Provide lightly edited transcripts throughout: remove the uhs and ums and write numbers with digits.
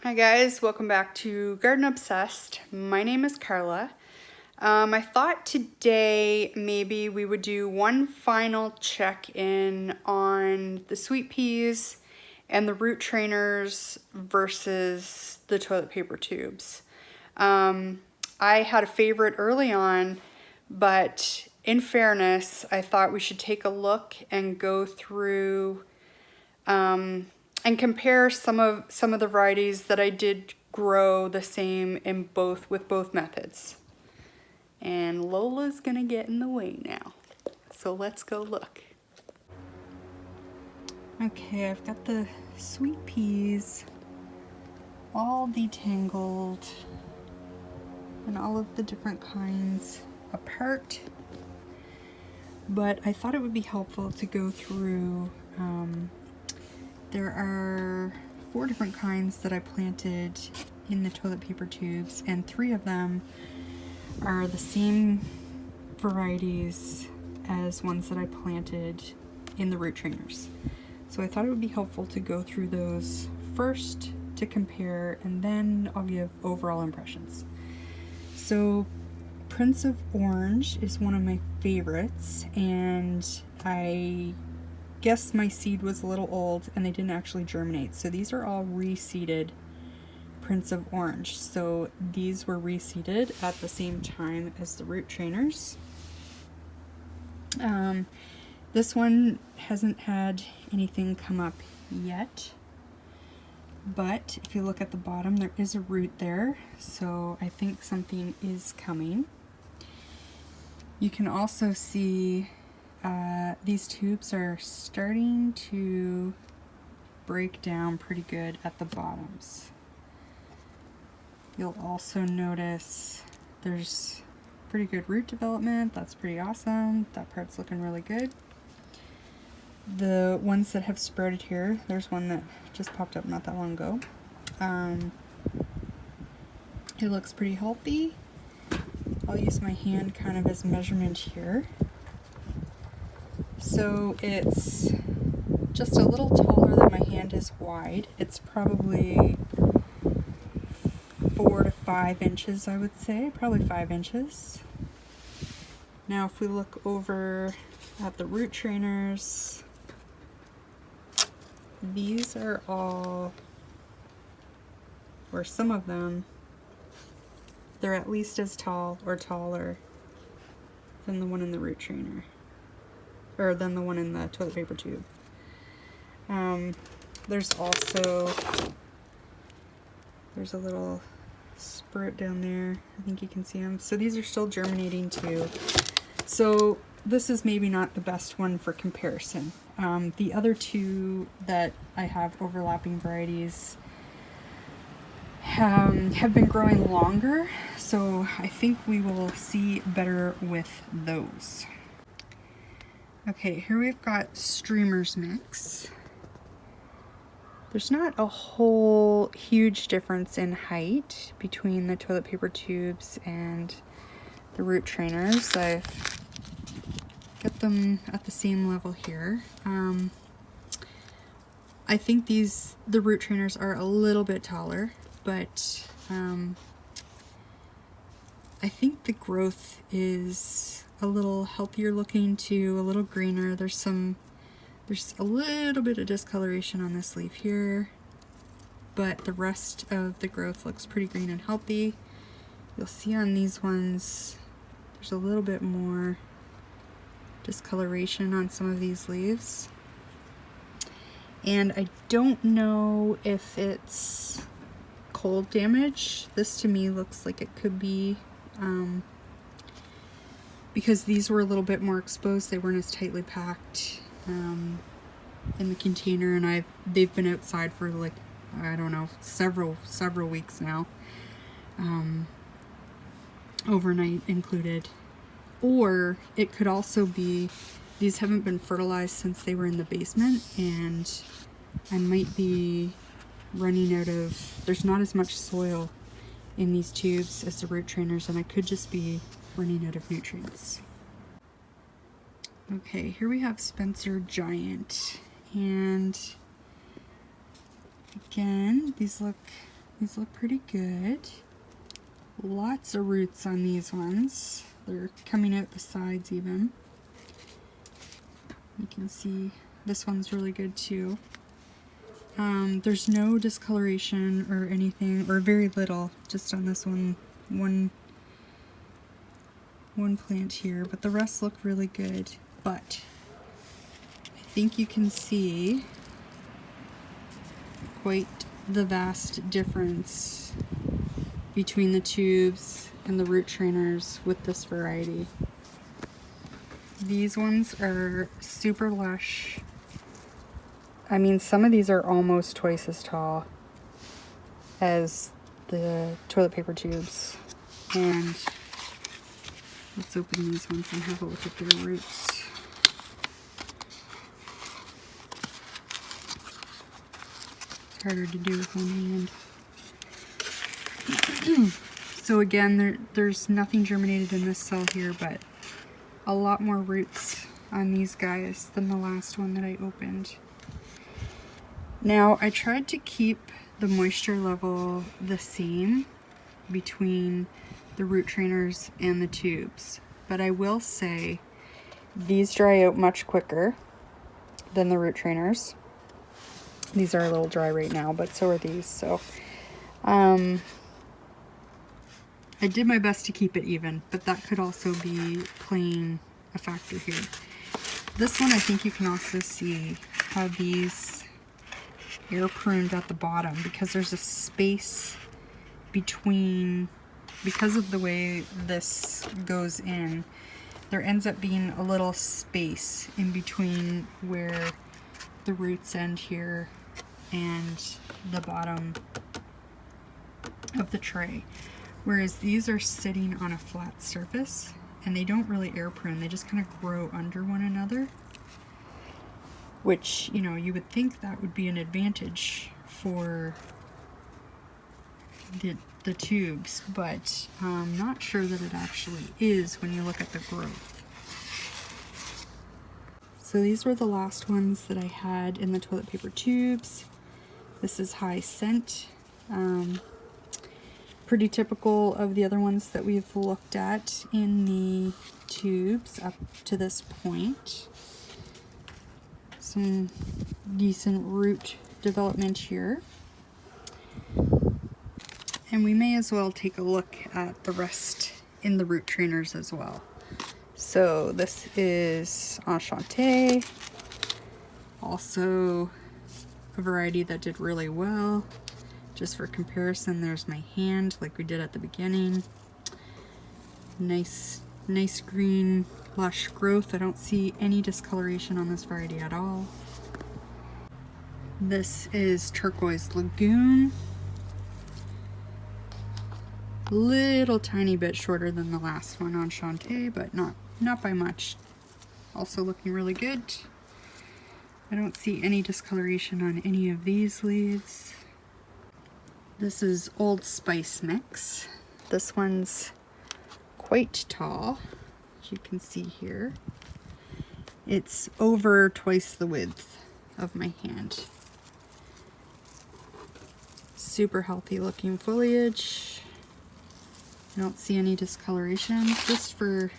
Hi guys, welcome back to Garden Obsessed. My name is Carla. I thought today maybe we would do one final check-in on the sweet peas and the root trainers versus the toilet paper tubes. I had a favorite early on, but in fairness, I thought we should take a look and go through and compare some of the varieties that I did grow the same in with both methods. And Lola's gonna get in the way now. So let's go look. Okay, I've got the sweet peas all detangled and all of the different kinds apart. But I thought it would be helpful to go through, there are 4 different kinds that I planted in the toilet paper tubes, and 3 of them are the same varieties as ones that I planted in the root trainers. So I thought it would be helpful to go through those first to compare, and then I'll give overall impressions. So Prince of Orange is one of my favorites, and I guess my seed was a little old and they didn't actually germinate. So these are all reseeded Prince of Orange. So these were reseeded at the same time as the root trainers. This one hasn't had anything come up yet, but if you look at the bottom, there is a root there, so I think something is coming. You can also see these tubes are starting to break down pretty good at the bottoms. You'll also notice there's pretty good root development. That's pretty awesome. That part's looking really good. The ones that have sprouted here, there's one that just popped up not that long ago. It looks pretty healthy. I'll use my hand kind of as measurement here. So it's just a little taller than my hand is wide. It's probably 4 to 5 inches, I would say, probably 5 inches. Now if we look over at the root trainers, these are all, or some of them, they're at least as tall or taller than the one in the root trainer, or than the one in the toilet paper tube. There's also, there's a little spurt down there. I think you can see them. So these are still germinating too. So this is maybe not the best one for comparison. The other 2 that I have overlapping varieties have been growing longer, so I think we will see better with those. Okay, here we've got Streamer's Mix. There's not a whole huge difference in height between the toilet paper tubes and the root trainers. I've got them at the same level here. I think the root trainers are a little bit taller, but I think the growth is a little healthier looking too, a little greener. There's a little bit of discoloration on this leaf here, but the rest of the growth looks pretty green and healthy. You'll see on these ones, there's a little bit more discoloration on some of these leaves. And I don't know if it's cold damage. This to me looks like it could be, because these were a little bit more exposed. They weren't as tightly packed in the container, and they've been outside for like, I don't know, several weeks now, overnight included. Or it could also be these haven't been fertilized since they were in the basement, and I might be running out of, there's not as much soil in these tubes as the root trainers, and I could just be running out of nutrients. Okay, here we have Spencer Giant, and again, these look These look pretty good. Lots of roots on these ones. They're coming out the sides even. You can see this one's really good too. There's no discoloration or anything, or very little, just on this one plant here, but the rest look really good. But I think you can see quite the vast difference between the tubes and the root trainers with this variety. These ones are super lush. I mean, some of these are almost twice as tall as the toilet paper tubes. And let's open these ones and have a look at their roots. It's harder to do with one hand. So again, there's nothing germinated in this cell here, but a lot more roots on these guys than the last one that I opened. Now, I tried to keep the moisture level the same between the root trainers and the tubes, but I will say these dry out much quicker than the root trainers. These are a little dry right now, but so are these. So I did my best to keep it even, but that could also be playing a factor here. This one, I think you can also see how these air pruned at the bottom, because there's a space between, because of the way this goes in, there ends up being a little space in between where the roots end here and the bottom of the tray. Whereas these are sitting on a flat surface and they don't really air prune, they just kind of grow under one another. Which, you know, you would think that would be an advantage for the tubes, but I'm not sure that it actually is when you look at the growth. So these were the last ones that I had in the toilet paper tubes. This is high scent. Pretty typical of the other ones that we've looked at in the tubes up to this point. Some decent root development here. And we may as well take a look at the rest in the root trainers as well. So this is Enchanté, also a variety that did really well. Just for comparison, there's my hand like we did at the beginning. Nice green lush growth. I don't see any discoloration on this variety at all. This is Turquoise Lagoon. Little tiny bit shorter than the last one, Enchanté, but not by much. Also looking really good. I don't see any discoloration on any of these leaves. This is Old Spice Mix. This one's quite tall, as you can see here. It's over twice the width of my hand. Super healthy looking foliage. I don't see any discoloration. Just for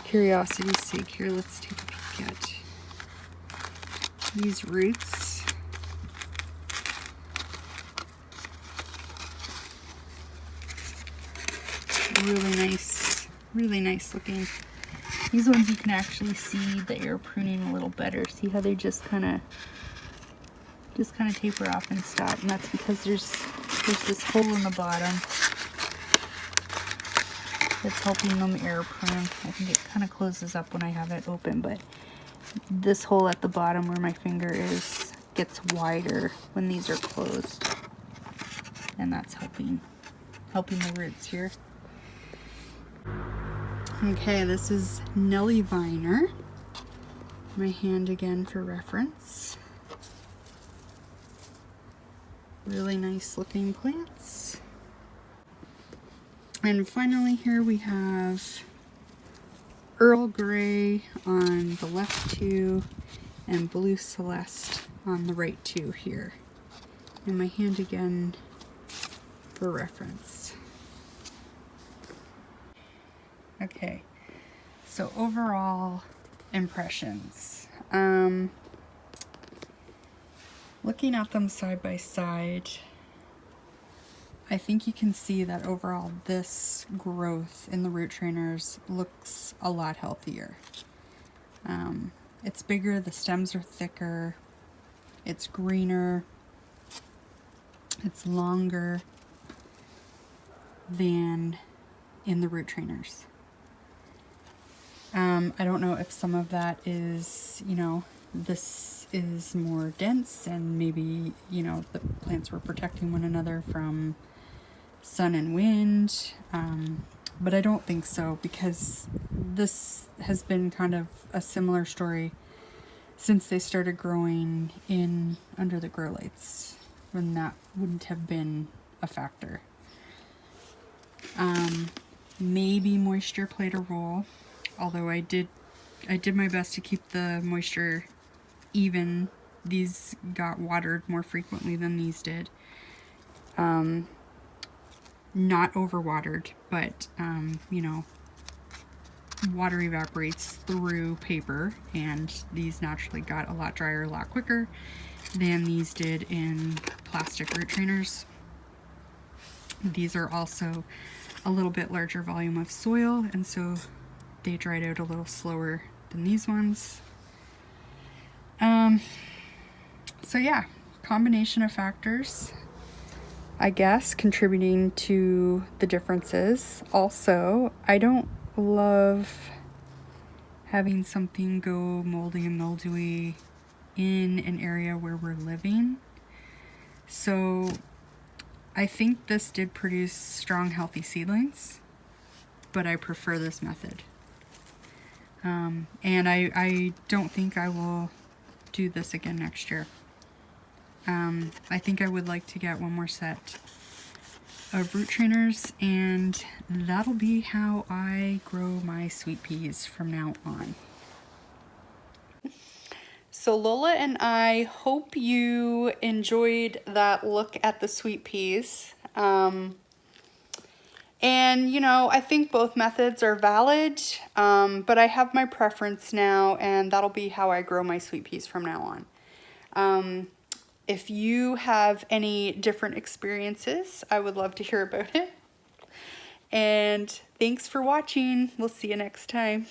curiosity's sake here, let's take a peek at these roots. Really nice looking. These ones you can actually see the air pruning a little better. See how they just kind of taper off and stop, and that's because there's this hole in the bottom that's helping them air prune. I think it kind of closes up when I have it open, but this hole at the bottom where my finger is gets wider when these are closed, and that's helping the roots here. Okay, this is Nelly Viner. My hand again for reference. Really nice looking plants. And finally here we have Earl Grey on the left two and Blue Celeste on the right two here. and my hand again for reference. Okay, so overall impressions. Looking at them side by side, I think you can see that overall this growth in the root trainers looks a lot healthier. It's bigger, the stems are thicker, it's greener, it's longer than in the root trainers. I don't know if some of that is, you know, this is more dense and maybe, you know, the plants were protecting one another from sun and wind, but I don't think so, because this has been kind of a similar story since they started growing in under the grow lights, when that wouldn't have been a factor. Maybe moisture played a role, although I did my best to keep the moisture even. These got watered more frequently than these did. Not overwatered, but you know, water evaporates through paper, and these naturally got a lot drier a lot quicker than these did in plastic root trainers. These are also a little bit larger volume of soil, and so they dried out a little slower than these ones. So yeah, combination of factors, I guess, contributing to the differences. Also, I don't love having something go moldy and mildewy in an area where we're living. So I think this did produce strong, healthy seedlings, but I prefer this method. And I don't think I will do this again next year. I think I would like to get one more set of root trainers, and that'll be how I grow my sweet peas from now on. So Lola and I hope you enjoyed that look at the sweet peas. And you know, I think both methods are valid, but I have my preference now, and that'll be how I grow my sweet peas from now on. If you have any different experiences, I would love to hear about it. And thanks for watching. We'll see you next time.